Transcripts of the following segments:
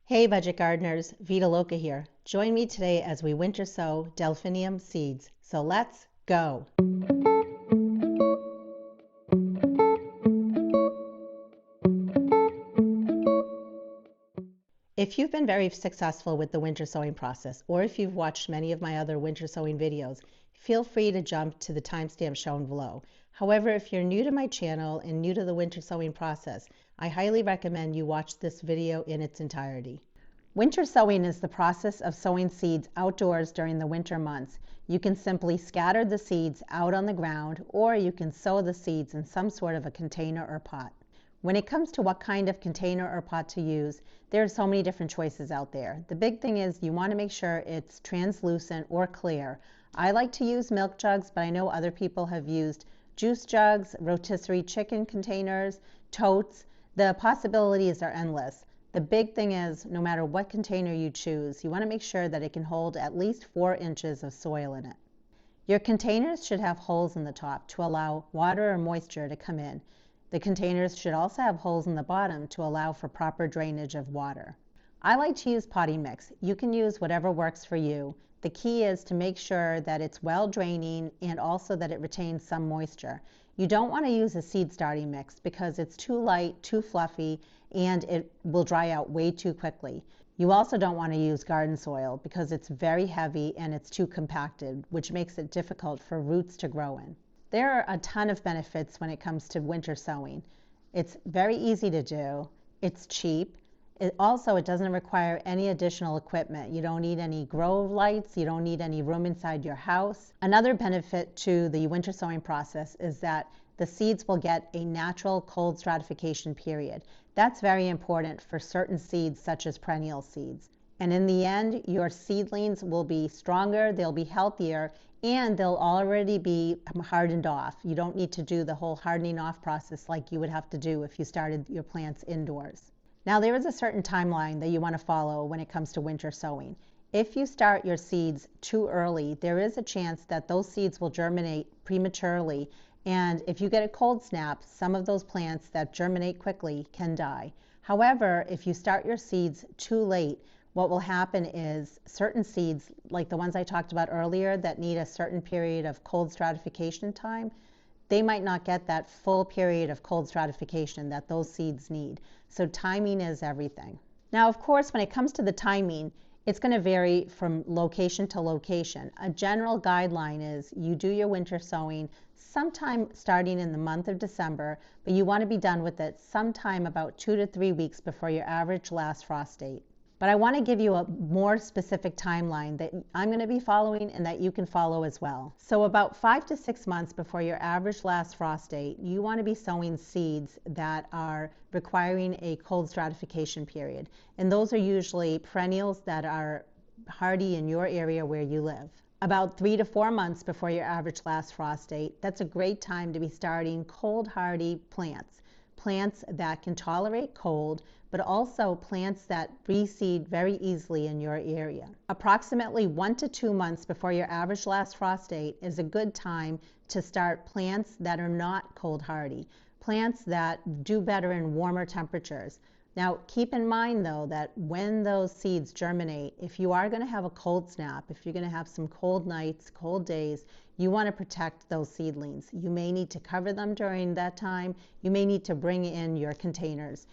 Hey budget gardeners, Vita Loca here. Join me today as we winter sow Delphinium seeds. So let's go. If you've been very successful with the winter sowing process, or if you've watched many of my other winter sowing videos, feel free to jump to the timestamp shown below. However, if you're new to my channel and new to the winter sowing process, I highly recommend you watch this video in its entirety. Winter sowing is the process of sowing seeds outdoors during the winter months. You can simply scatter the seeds out on the ground, or you can sow the seeds in some sort of a container or pot. When it comes to what kind of container or pot to use, there are so many different choices out there. The big thing is you want to make sure it's translucent or clear. I like to use milk jugs, but I know other people have used juice jugs, rotisserie chicken containers, totes. The possibilities are endless. The big thing is, no matter what container you choose, you want to make sure that it can hold at least 4 inches of soil in it. Your containers should have holes in the top to allow water or moisture to come in. The containers should also have holes in the bottom to allow for proper drainage of water. I like to use potting mix. You can use whatever works for you. The key is to make sure that it's well draining and also that it retains some moisture. You don't want to use a seed starting mix because it's too light, too fluffy, and it will dry out way too quickly. You also don't want to use garden soil because it's very heavy and it's too compacted, which makes it difficult for roots to grow in. There are a ton of benefits when it comes to winter sowing. It's very easy to do, it's cheap. It doesn't require any additional equipment. You don't need any grow lights, you don't need any room inside your house. Another benefit to the winter sowing process is that the seeds will get a natural cold stratification period. That's very important for certain seeds such as perennial seeds. And in the end, your seedlings will be stronger, they'll be healthier, and they'll already be hardened off. You don't need to do the whole hardening off process like you would have to do if you started your plants indoors. Now, there is a certain timeline that you want to follow when it comes to winter sowing. If you start your seeds too early, there is a chance that those seeds will germinate prematurely, and if you get a cold snap, some of those plants that germinate quickly can die. However, if you start your seeds too late, what will happen is certain seeds, like the ones I talked about earlier that need a certain period of cold stratification time, they might not get that full period of cold stratification that those seeds need. So timing is everything. Now, of course, when it comes to the timing, it's going to vary from location to location. A general guideline is you do your winter sowing sometime starting in the month of December, but you want to be done with it sometime about 2 to 3 weeks before your average last frost date. But I want to give you a more specific timeline that I'm going to be following and that you can follow as well. So about 5 to 6 months before your average last frost date, you want to be sowing seeds that are requiring a cold stratification period. And those are usually perennials that are hardy in your area where you live. About 3 to 4 months before your average last frost date, that's a great time to be starting cold hardy plants. Plants that can tolerate cold, but also plants that reseed very easily in your area. Approximately 1 to 2 months before your average last frost date is a good time to start plants that are not cold hardy, plants that do better in warmer temperatures. Now, keep in mind though that when those seeds germinate, if you are going to have a cold snap, if you're going to have some cold nights, cold days, you want to protect those seedlings. You may need to cover them during that time. You may need to bring in your containers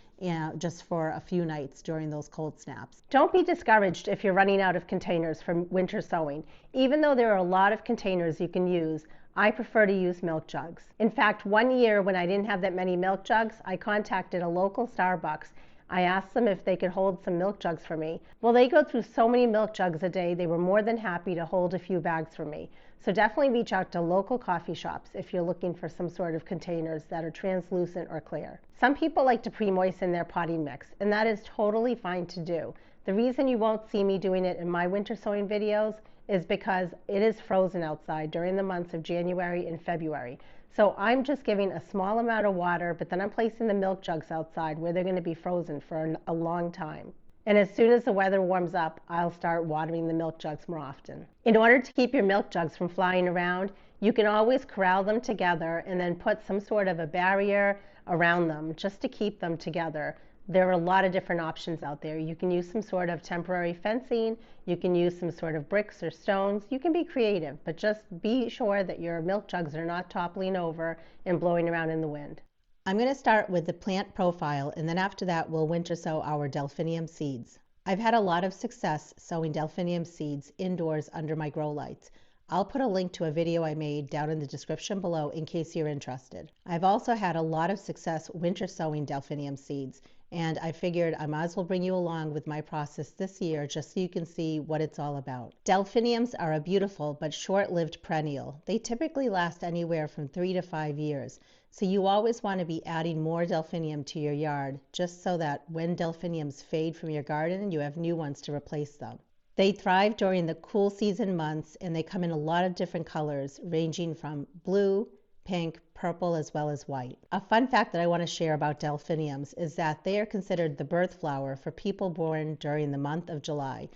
just for a few nights during those cold snaps. Don't be discouraged if you're running out of containers for winter sowing. Even though there are a lot of containers you can use, I prefer to use milk jugs. In fact, one year when I didn't have that many milk jugs, I contacted a local Starbucks. I asked them if they could hold some milk jugs for me. Well, they go through so many milk jugs a day, they were more than happy to hold a few bags for me. So definitely reach out to local coffee shops if you're looking for some sort of containers that are translucent or clear. Some people like to pre-moisten their potting mix, and that is totally fine to do. The reason you won't see me doing it in my winter sowing videos is because it is frozen outside during the months of January and February. So I'm just giving a small amount of water, but then I'm placing the milk jugs outside where they're going to be frozen for a long time. And as soon as the weather warms up, I'll start watering the milk jugs more often. In order to keep your milk jugs from flying around, you can always corral them together and then put some sort of a barrier around them just to keep them together. There are a lot of different options out there. You can use some sort of temporary fencing, you can use some sort of bricks or stones. You can be creative, but just be sure that your milk jugs are not toppling over and blowing around in the wind. I'm going to start with the plant profile, and then after that we'll winter sow our delphinium seeds. I've had a lot of success sowing delphinium seeds indoors under my grow lights. I'll put a link to a video I made down in the description below in case you're interested. I've also had a lot of success winter sowing delphinium seeds, and I figured I might as well bring you along with my process this year just so you can see what it's all about. Delphiniums are a beautiful but short-lived perennial. They typically last anywhere from 3 to 5 years, so you always want to be adding more delphinium to your yard just so that when delphiniums fade from your garden, you have new ones to replace them. They thrive during the cool season months, and they come in a lot of different colors ranging from blue, pink, purple, as well as white. A fun fact that I want to share about delphiniums is that they are considered the birth flower for people born during the month of July.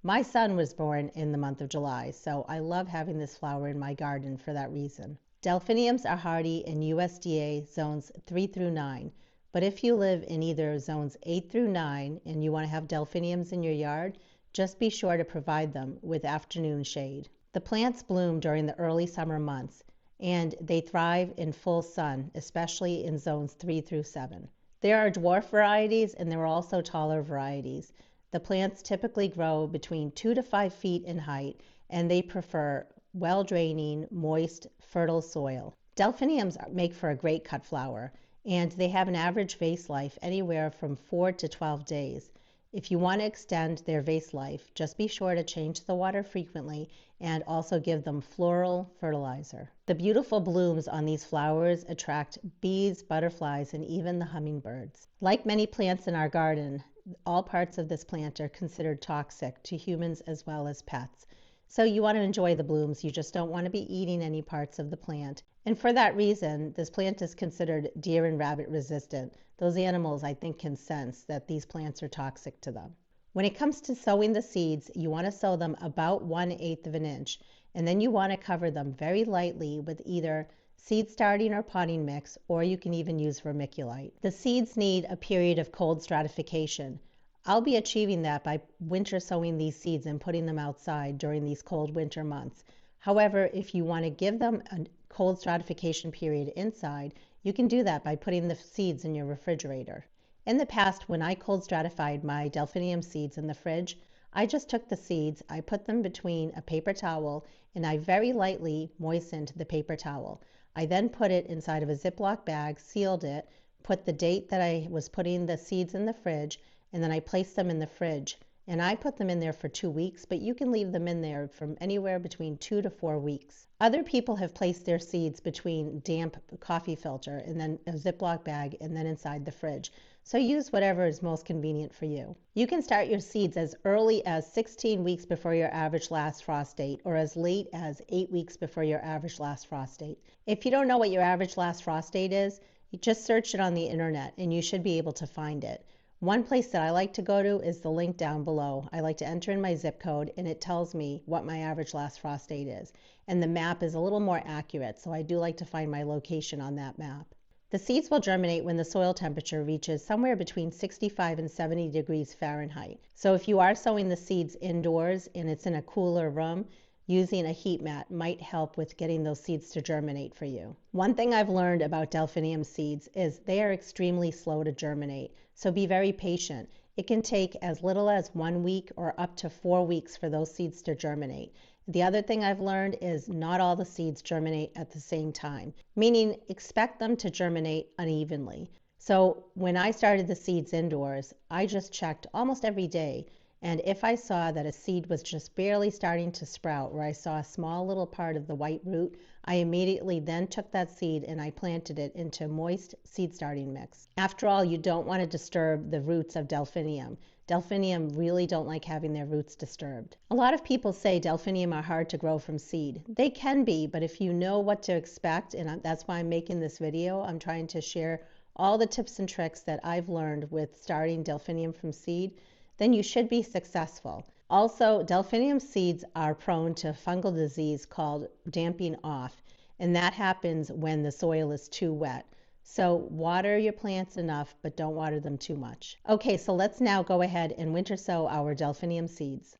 My son was born in the month of July, so I love having this flower in my garden for that reason. Delphiniums are hardy in USDA zones 3 through 9, but if you live in either zones 8 through 9 and you want to have delphiniums in your yard, just be sure to provide them with afternoon shade. The plants bloom during the early summer months, and they thrive in full sun, especially in zones 3 through 7. There are dwarf varieties and there are also taller varieties. The plants typically grow between 2 to 5 feet in height, and they prefer well-draining, moist, fertile soil. Delphiniums make for a great cut flower, and they have an average vase life anywhere from 4 to 12 days. If you want to extend their vase life, just be sure to change the water frequently and also give them floral fertilizer. The beautiful blooms on these flowers attract bees, butterflies, and even the hummingbirds. Like many plants in our garden, all parts of this plant are considered toxic to humans as well as pets. So you want to enjoy the blooms, you just don't want to be eating any parts of the plant. And for that reason, this plant is considered deer and rabbit resistant. Those animals, I think, can sense that these plants are toxic to them. When it comes to sowing the seeds, you want to sow them about 1/8 of an inch, and then you want to cover them very lightly with either seed starting or potting mix, or you can even use vermiculite. The seeds need a period of cold stratification. I'll be achieving that by winter sowing these seeds and putting them outside during these cold winter months. However, if you want to give them a cold stratification period inside, you can do that by putting the seeds in your refrigerator. In the past, when I cold stratified my delphinium seeds in the fridge, I just took the seeds, I put them between a paper towel, and I very lightly moistened the paper towel. I then put it inside of a Ziploc bag, sealed it, put the date that I was putting the seeds in the fridge, and then I placed them in the fridge. And I put them in there for 2 weeks, but you can leave them in there from anywhere between 2 to 4 weeks. Other people have placed their seeds between damp coffee filter and then a Ziploc bag and then inside the fridge. So use whatever is most convenient for you. You can start your seeds as early as 16 weeks before your average last frost date or as late as 8 weeks before your average last frost date. If you don't know what your average last frost date is, you just search it on the internet and you should be able to find it. One place that I like to go to is the link down below. I like to enter in my zip code and it tells me what my average last frost date is. And the map is a little more accurate, so I do like to find my location on that map. The seeds will germinate when the soil temperature reaches somewhere between 65 and 70 degrees Fahrenheit. So if you are sowing the seeds indoors and it's in a cooler room, using a heat mat might help with getting those seeds to germinate for you. One thing I've learned about delphinium seeds is they are extremely slow to germinate, so be very patient. It can take as little as 1 week or up to 4 weeks for those seeds to germinate. The other thing I've learned is not all the seeds germinate at the same time, meaning expect them to germinate unevenly. So when I started the seeds indoors, I just checked almost every day. And if I saw that a seed was just barely starting to sprout, or I saw a small little part of the white root, I immediately then took that seed and I planted it into moist seed starting mix. After all, you don't want to disturb the roots of delphinium. Delphinium really don't like having their roots disturbed. A lot of people say delphinium are hard to grow from seed. They can be, but if you know what to expect, and that's why I'm making this video, I'm trying to share all the tips and tricks that I've learned with starting delphinium from seed, then you should be successful. Also, delphinium seeds are prone to fungal disease called damping off, and that happens when the soil is too wet. So water your plants enough, but don't water them too much. Okay, so let's now go ahead and winter sow our delphinium seeds.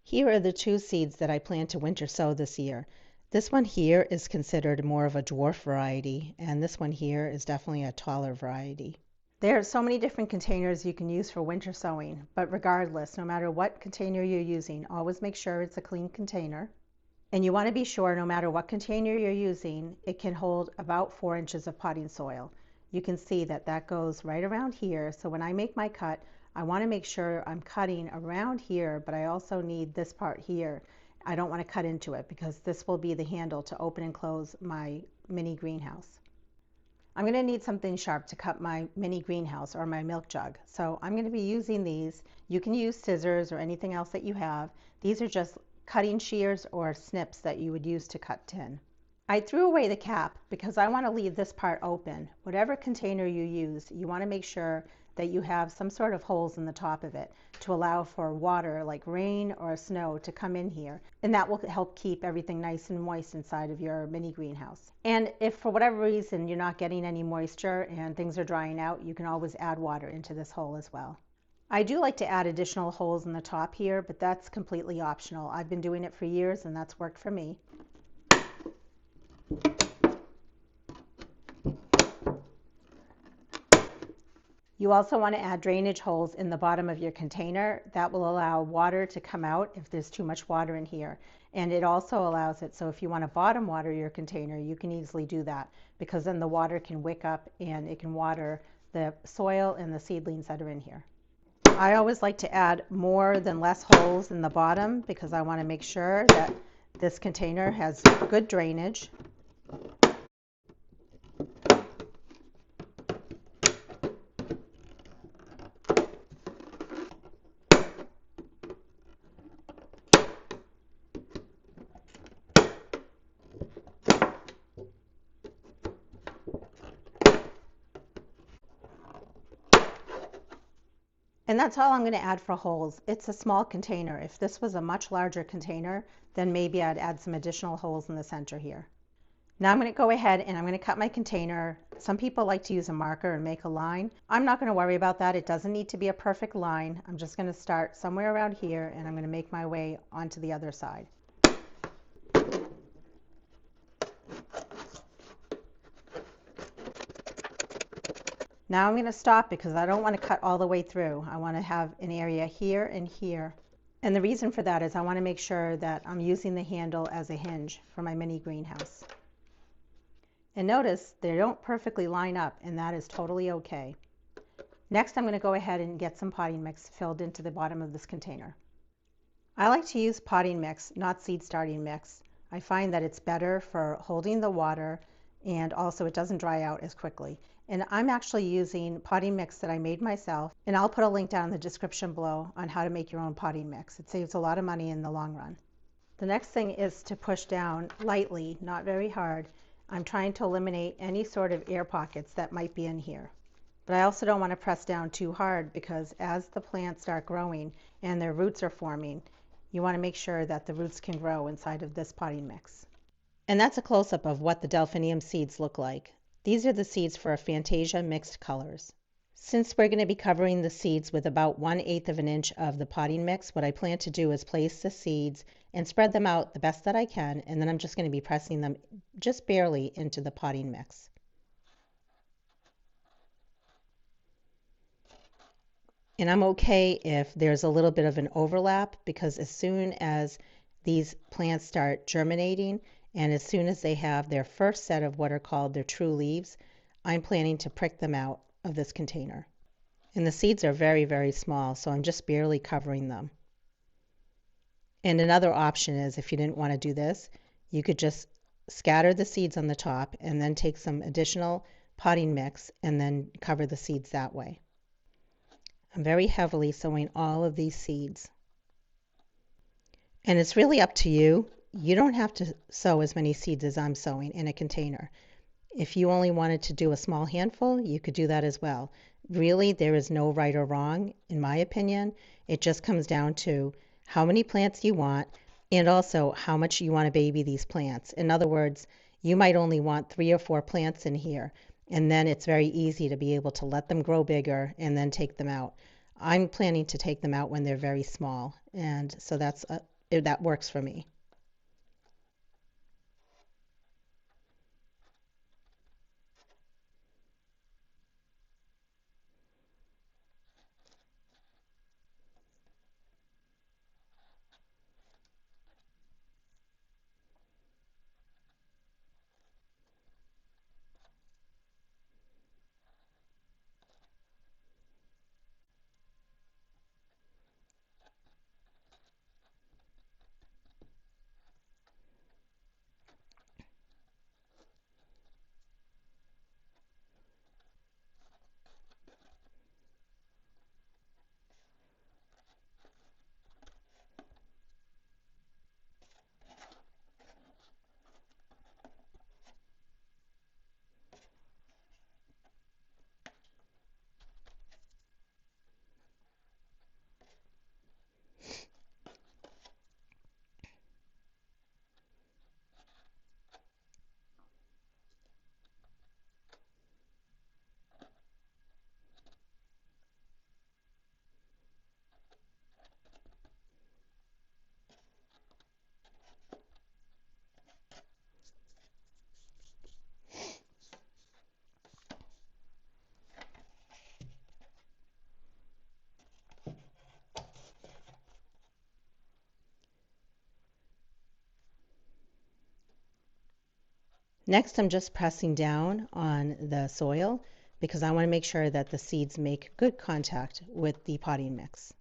Here are the two seeds that I plan to winter sow this year. This one here is considered more of a dwarf variety, and this one here is definitely a taller variety. There are so many different containers you can use for winter sowing, but regardless, no matter what container you're using, always make sure it's a clean container. And you want to be sure no matter what container you're using, it can hold about 4 inches of potting soil. You can see that that goes right around here. So when I make my cut, I want to make sure I'm cutting around here, but I also need this part here. I don't want to cut into it because this will be the handle to open and close my mini greenhouse. I'm going to need something sharp to cut my mini greenhouse or my milk jug. So I'm going to be using these. You can use scissors or anything else that you have. These are just cutting shears or snips that you would use to cut tin. I threw away the cap because I want to leave this part open. Whatever container you use, you want to make sure that you have some sort of holes in the top of it to allow for water like rain or snow to come in here, and that will help keep everything nice and moist inside of your mini greenhouse. And if for whatever reason you're not getting any moisture and things are drying out, you can always add water into this hole as well. I do like to add additional holes in the top here, but that's completely optional. I've been doing it for years and that's worked for me. You also want to add drainage holes in the bottom of your container. That will allow water to come out if there's too much water in here. And it also allows it so if you want to bottom water your container, you can easily do that because then the water can wick up and it can water the soil and the seedlings that are in here. I always like to add more than less holes in the bottom because I want to make sure that this container has good drainage. And that's all I'm going to add for holes. It's a small container. If this was a much larger container, then maybe I'd add some additional holes in the center here. Now I'm going to go ahead and I'm going to cut my container. Some people like to use a marker and make a line. I'm not going to worry about that. It doesn't need to be a perfect line. I'm just going to start somewhere around here and I'm going to make my way onto the other side. Now I'm going to stop because I don't want to cut all the way through. I want to have an area here and here. And the reason for that is I want to make sure that I'm using the handle as a hinge for my mini greenhouse. And notice they don't perfectly line up, and that is totally okay. Next I'm going to go ahead and get some potting mix filled into the bottom of this container. I like to use potting mix, not seed starting mix. I find that it's better for holding the water and also it doesn't dry out as quickly. And I'm actually using potting mix that I made myself, and I'll put a link down in the description below on how to make your own potting mix. It saves a lot of money in the long run. The next thing is to push down lightly, not very hard. I'm trying to eliminate any sort of air pockets that might be in here. But I also don't want to press down too hard because as the plants start growing and their roots are forming, you want to make sure that the roots can grow inside of this potting mix. And that's a close-up of what the delphinium seeds look like. These are the seeds for a Fantasia mixed colors. Since we're going to be covering the seeds with about 1/8 of an inch of the potting mix, what I plan to do is place the seeds and spread them out the best that I can, and then I'm just going to be pressing them just barely into the potting mix. And I'm okay if there's a little bit of an overlap because as soon as these plants start germinating and as soon as they have their first set of what are called their true leaves, I'm planning to prick them out of this container. And the seeds are very, very small, so I'm just barely covering them. And another option is if you didn't want to do this, you could just scatter the seeds on the top and then take some additional potting mix and then cover the seeds that way. I'm very heavily sowing all of these seeds. And it's really up to you. You don't have to sow as many seeds as I'm sowing in a container. If you only wanted to do a small handful, you could do that as well. Really, there is no right or wrong, in my opinion. It just comes down to how many plants you want and also how much you want to baby these plants. In other words, you might only want 3 or 4 plants in here. And then it's very easy to be able to let them grow bigger and then take them out. I'm planning to take them out when they're very small, and so that works for me. Next, I'm just pressing down on the soil because I want to make sure that the seeds make good contact with the potting mix.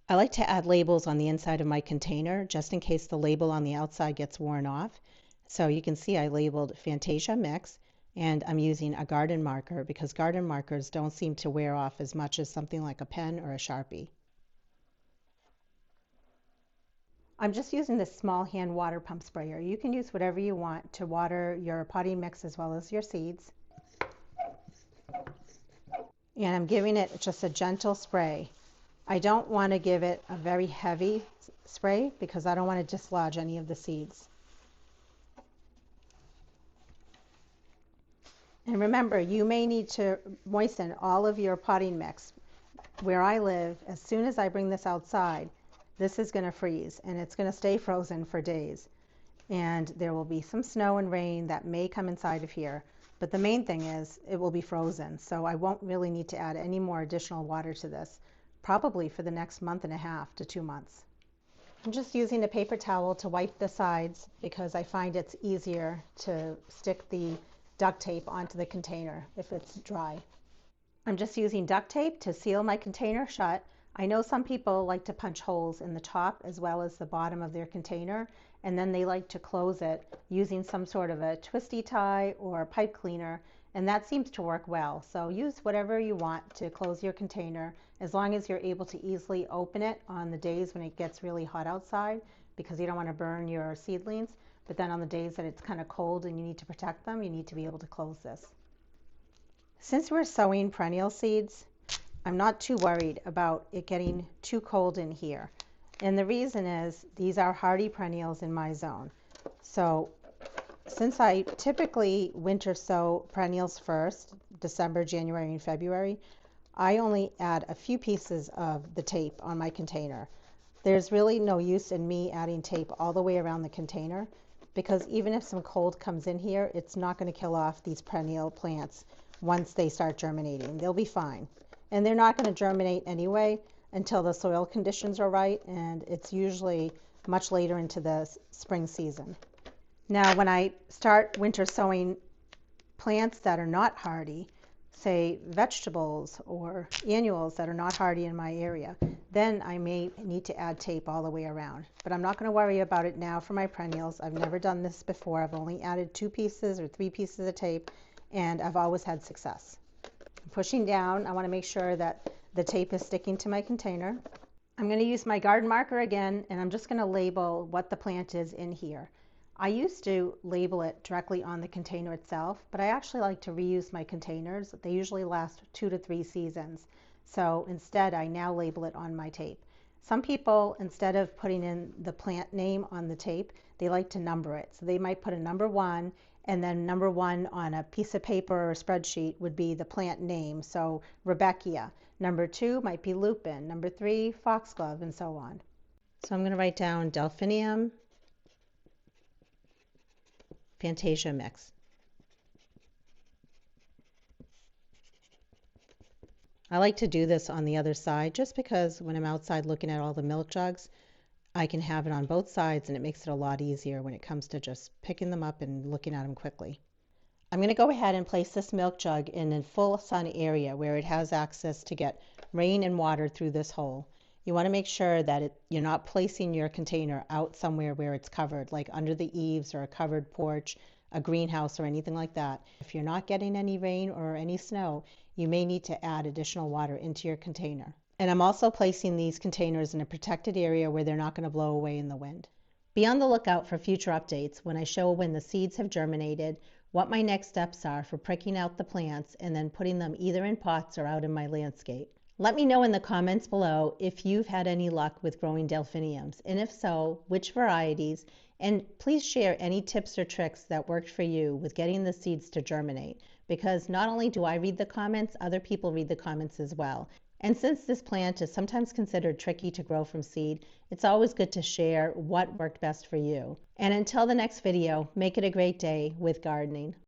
I like to add labels on the inside of my container just in case the label on the outside gets worn off. So you can see I labeled Fantasia Mix, and I'm using a garden marker because garden markers don't seem to wear off as much as something like a pen or a Sharpie. I'm just using this small hand water pump sprayer. You can use whatever you want to water your potting mix as well as your seeds. And I'm giving it just a gentle spray. I don't want to give it a very heavy spray because I don't want to dislodge any of the seeds. And remember, you may need to moisten all of your potting mix. Where I live, as soon as I bring this outside, this is going to freeze and it's going to stay frozen for days. And there will be some snow and rain that may come inside of here. But the main thing is it will be frozen. So I won't really need to add any more additional water to this, probably for the next month and a half to 2 months. I'm just using a paper towel to wipe the sides because I find it's easier to stick the duct tape onto the container if it's dry. I'm just using duct tape to seal my container shut. I know some people like to punch holes in the top as well as the bottom of their container, and then they like to close it using some sort of a twisty tie or a pipe cleaner, and that seems to work well. So use whatever you want to close your container as long as you're able to easily open it on the days when it gets really hot outside because you don't want to burn your seedlings. But then on the days that it's kind of cold and you need to protect them, you need to be able to close this. Since we're sowing perennial seeds, I'm not too worried about it getting too cold in here. And the reason is these are hardy perennials in my zone. So since I typically winter sow perennials first, December, January, and February, I only add a few pieces of the tape on my container. There's really no use in me adding tape all the way around the container because even if some cold comes in here, it's not going to kill off these perennial plants once they start germinating. They'll be fine. And they're not going to germinate anyway until the soil conditions are right, and it's usually much later into the spring season. Now, when I start winter sowing plants that are not hardy, say vegetables or annuals that are not hardy in my area, then I may need to add tape all the way around. But I'm not going to worry about it now for my perennials. I've never done this before. I've only added 2 pieces or 3 pieces of tape, and I've always had success. Pushing down, I want to make sure that the tape is sticking to my container. I'm going to use my garden marker again, and I'm just going to label what the plant is in here. I used to label it directly on the container itself, but I actually like to reuse my containers. They usually last 2 to 3 seasons. So instead, I now label it on my tape. Some people, instead of putting in the plant name on the tape, they like to number it. So they might put a number 1 And then number 1 on a piece of paper or a spreadsheet would be the plant name. So Rebecca. Number 2 might be lupin. Number 3, foxglove, and so on. So I'm going to write down Delphinium Fantasia mix. I like to do this on the other side just because when I'm outside looking at all the milk jugs, I can have it on both sides and it makes it a lot easier when it comes to just picking them up and looking at them quickly. I'm going to go ahead and place this milk jug in a full sun area where it has access to get rain and water through this hole. You want to make sure that you're not placing your container out somewhere where it's covered, like under the eaves or a covered porch, a greenhouse, or anything like that. If you're not getting any rain or any snow, you may need to add additional water into your container. And I'm also placing these containers in a protected area where they're not going to blow away in the wind. Be on the lookout for future updates when I show when the seeds have germinated, what my next steps are for pricking out the plants, and then putting them either in pots or out in my landscape. Let me know in the comments below if you've had any luck with growing delphiniums, and if so, which varieties, and please share any tips or tricks that worked for you with getting the seeds to germinate, because not only do I read the comments, other people read the comments as well. And since this plant is sometimes considered tricky to grow from seed, it's always good to share what worked best for you. And until the next video, make it a great day with gardening.